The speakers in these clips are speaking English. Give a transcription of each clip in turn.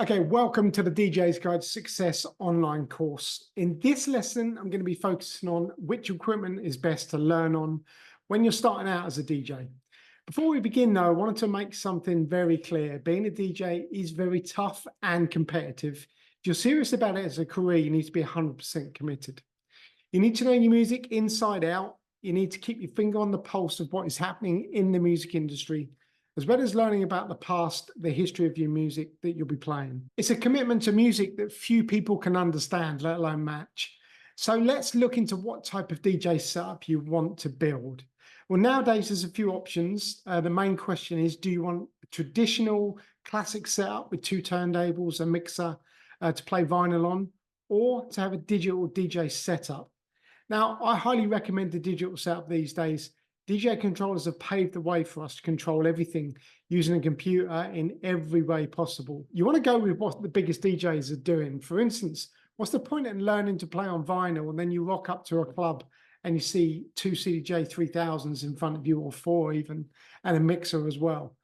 Okay, welcome to the DJ's Guide to Success online course. In this lesson, I'm going to be focusing on which equipment is best to learn on when you're starting out as a DJ. Before we begin though, I wanted to make something very clear. Being a DJ is very tough and competitive. If you're serious about it as a career, you need to be 100% committed. You need to know your music inside out. You need to keep your finger on the pulse of what is happening in the music industry, as well as learning about the past, the history of your music that you'll be playing. It's a commitment to music that few people can understand, let alone match. So let's look into what type of DJ setup you want to build. Well, nowadays there's a few options. The main question is, do you want a traditional classic setup with two turntables, a mixer to play vinyl on, or to have a digital DJ setup? Now, I highly recommend the digital setup these days. DJ controllers have paved the way for us to control everything using a computer in every way possible. You want to go with what the biggest DJs are doing. For instance, what's the point in learning to play on vinyl and then you rock up to a club and you see two CDJ-2000s in front of you, or four even, and a mixer as well?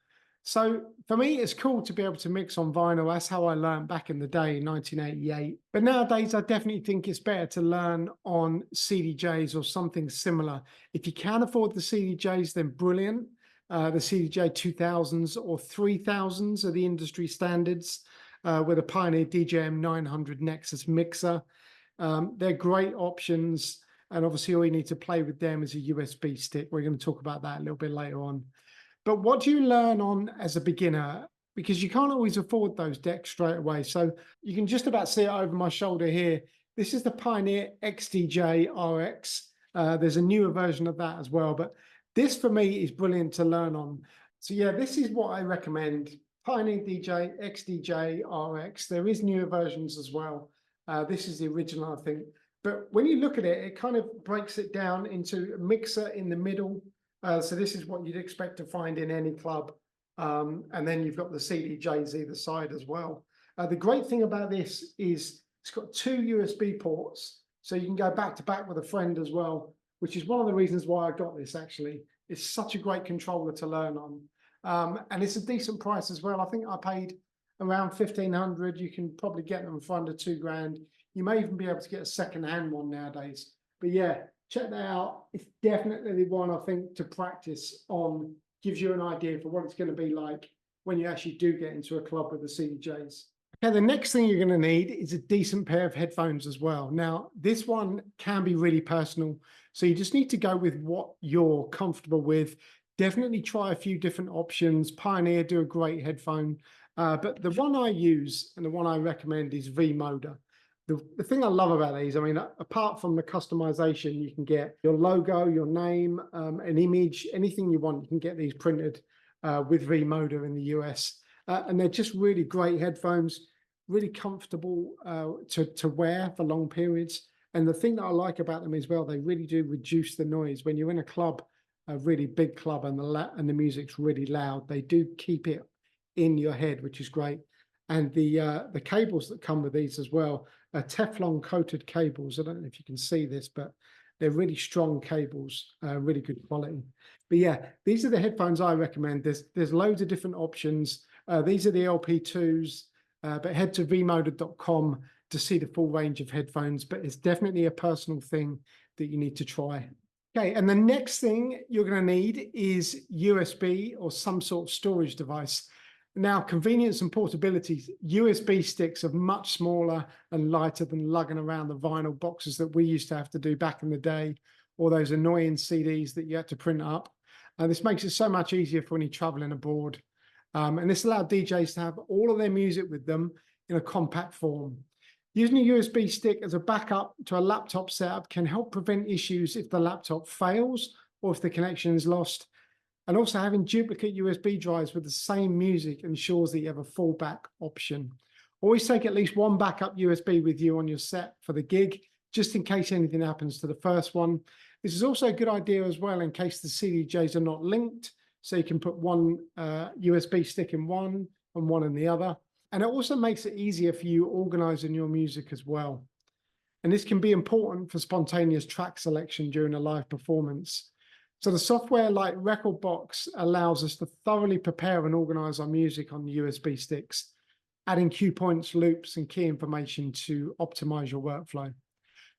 So for me, it's cool to be able to mix on vinyl. That's how I learned back in the day in 1988. But nowadays, I definitely think it's better to learn on CDJs or something similar. If you can afford the CDJs, then brilliant. The CDJ-2000s or 3000s are the industry standards with a Pioneer DJM-9000NXS mixer. They're great options. And obviously, all you need to play with them is a USB stick. We're going to talk about that a little bit later on. But what do you learn on as a beginner? Because you can't always afford those decks straight away. So you can just about see it over my shoulder here. This is the Pioneer XDJ-RX. There's a newer version of that as well. But this for me is brilliant to learn on. So yeah, this is what I recommend. Pioneer DJ XDJ-RX. There is newer versions as well. This is the original, I think. But when you look at it, it kind of breaks it down into a mixer in the middle. So this is what you'd expect to find in any club. And then you've got the CDJs either side as well. The great thing about this is it's got two USB ports, so you can go back to back with a friend as well, which is one of the reasons why I got this actually. It's such a great controller to learn on. And it's a decent price as well. I think I paid around 1,500. You can probably get them for under £2,000. You may even be able to get a second-hand one nowadays. But yeah, check that out. It's definitely one I think to practice on. Gives you an idea for what it's going to be like when you actually do get into a club with the CDJs. Okay, the next thing you're going to need is a decent pair of headphones as well. Now, this one can be really personal, so you just need to go with what you're comfortable with. Definitely try a few different options. Pioneer do a great headphone, but the one I use and the one I recommend is V-Moda. The thing I love about these, I mean, apart from the customization, you can get your logo, your name, an image, anything you want. You can get these printed with V-Moda in the US. And they're just really great headphones, really comfortable to wear for long periods. And the thing that I like about them as well, they really do reduce the noise. When you're in a club, a really big club, and the music's really loud, they do keep it in your head, which is great. And the cables that come with these as well are Teflon coated cables. I don't know if you can see this, but they're really strong cables, really good quality. But yeah, these are the headphones I recommend. There's loads of different options. These are the LP2s, but head to vmoda.com to see the full range of headphones. But it's definitely a personal thing that you need to try. Okay, and the next thing you're going to need is USB or some sort of storage device. Now, convenience and portability, USB sticks are much smaller and lighter than lugging around the vinyl boxes that we used to have to do back in the day, or those annoying CDs that you had to print up. And this makes it so much easier for when you're traveling abroad. And this allowed DJs to have all of their music with them in a compact form. Using a USB stick as a backup to a laptop setup can help prevent issues if the laptop fails or if the connection is lost. And also having duplicate USB drives with the same music ensures that you have a fallback option. Always take at least one backup USB with you on your set for the gig, just in case anything happens to the first one. This is also a good idea as well in case the CDJs are not linked, so you can put one USB stick in one and one in the other. And it also makes it easier for you organizing your music as well. And this can be important for spontaneous track selection during a live performance. So the software like rekordbox allows us to thoroughly prepare and organize our music on the USB sticks. adding cue points, loops, and key information to optimize your workflow.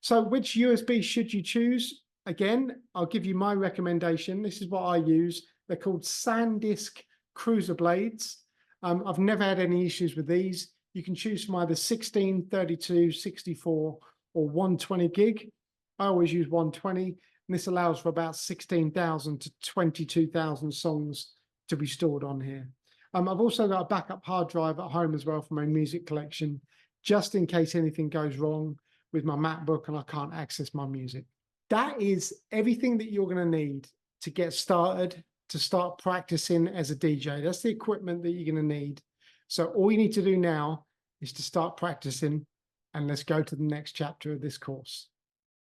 So which USB should you choose? Again, I'll give you my recommendation. This is what I use. They're called SanDisk Cruiser Blades. I've never had any issues with these. You can choose from either 16, 32, 64, or 120 gig. I always use 120, and this allows for about 16,000 to 22,000 songs to be stored on here. I've also got a backup hard drive at home as well for my music collection, just in case anything goes wrong with my MacBook and I can't access my music. That is everything that you're going to need to get started, to start practicing as a DJ. That's the equipment that you're going to need. So all you need to do now is to start practicing, and let's go to the next chapter of this course.